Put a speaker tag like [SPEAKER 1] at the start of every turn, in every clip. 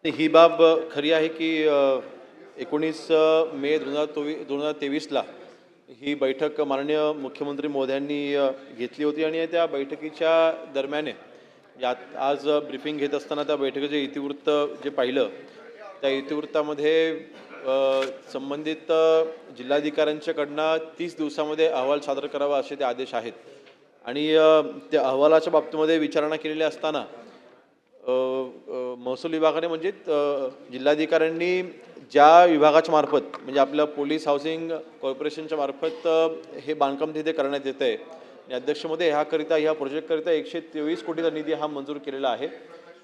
[SPEAKER 1] ही बाब खरी आहे की 19 मे 2023ला ही बैठक माननीय मुख्यमंत्री मोदयांनी घेतली होती आणि त्या बैठकीच्या दरम्यान आज ब्रीफिंग घेत असताना त्या बैठकीचे इतिवृत्त जे पाहिलं त्या इतिवृत्तामध्ये संबंधित जिल्हाधिकाऱ्यांच्याकडनं 30 दिवसामध्ये अहवाल सादर करावा असे ते आदेश आहेत आणि त्या अहवालाच्या बाबतीमध्ये विचारणा केलेली असताना महसूल विभागाने म्हणजे जिल्हाधिकाऱ्यांनी ज्या विभागाच्या मार्फत म्हणजे आपल्या पोलीस हाऊसिंग कॉर्पोरेशनच्या मार्फत हे बांधकाम तिथे करण्यात येतं आहे आणि अध्यक्षमध्ये ह्या प्रोजेक्टकरिता 123 कोटीचा निधी हा मंजूर केलेला आहे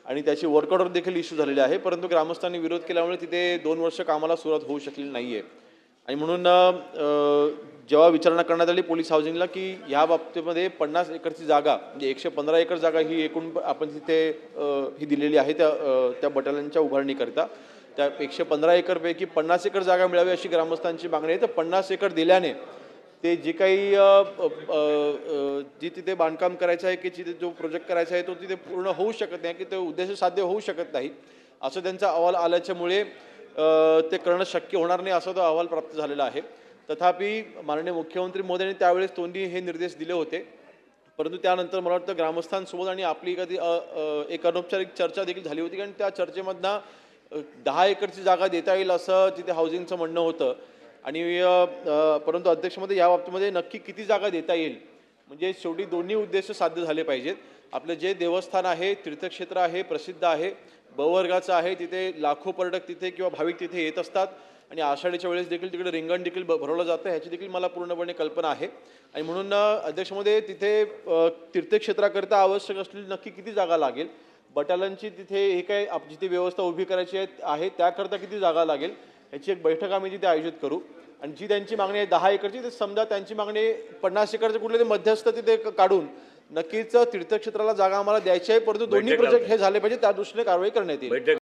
[SPEAKER 1] आणि त्याची वर्क ऑर्डर देखील इश्यू झालेली आहे, परंतु ग्रामस्थांनी विरोध केल्यामुळे तिथे 2 वर्ष कामाला सुरुवात होऊ शकलेली नाही आहे आणि म्हणून जेव्हा विचारणा करण्यात आली पोलीस हाऊसिंगला की ह्या बाबतीमध्ये 50 एकरची जागा म्हणजे 115 एकर जागा ही एकूण आपण तिथे ही दिलेली आहे त्या बटालियनच्या उभारणीकरिता त्या 115 एकरपैकी 50 एकर जागा मिळावी अशी ग्रामस्थांची मागणी आहे. तर 50 एकर दिल्याने ते जे काही जी तिथे बांधकाम करायचं आहे की जिथे जो प्रोजेक्ट करायचा आहे तो तिथे पूर्ण होऊ शकत नाही की तो उद्देश साध्य होऊ शकत नाही असं त्यांचा अहवाल आल्याच्यामुळे ते करणं शक्य होणार नाही असा तो अहवाल प्राप्त झालेला आहे. तथापि माननीय मुख्यमंत्री मोदयांनी त्यावेळेस तोंडी हे निर्देश दिले होते, परंतु त्यानंतर मला वाटतं ग्रामस्थांसोबत आणि आपली एखादी एक अनौपचारिक चर्चा देखील झाली होती कारण त्या चर्चेमधनं 10 एकरची जागा देता येईल असं तिथे हाऊसिंगचं म्हणणं होतं आणि परंतु अध्यक्षमध्ये या बाबतीमध्ये नक्की किती जागा देता येईल म्हणजे शेवटी दोन्ही उद्देश साध्य झाले पाहिजेत. आपलं जे देवस्थान आहे, तीर्थक्षेत्र आहे, प्रसिद्ध आहे, बवर्गाचं आहे, तिथे लाखो पर्यटक तिथे किंवा भाविक तिथे येत असतात आणि आषाढीच्या वेळेस देखील तिकडे रिंगण देखील भरवलं जातं ह्याची देखील मला पूर्णपणे कल्पना आहे आणि म्हणून अध्यक्षमध्ये तिथे तीर्थक्षेत्राकरिता आवश्यक असलेली नक्की किती जागा लागेल, बटालियनची तिथे हे काय जिथे व्यवस्था उभी करायची आहे त्याकरता किती जागा लागेल याची एक बैठक आम्ही तिथे आयोजित करू आणि जी त्यांची मागणी आहे 10 एकरची तर समजा त्यांची मागणी 50 एकरचे कुठले ते मध्यस्थ तिथे काढून नक्कीच तीर्थक्षेत्राला जागा आम्हाला द्यायची आहे, परंतु दोन्ही प्रोजेक्ट हे झाले पाहिजे त्या दृष्टीने कारवाई करण्यात येईल.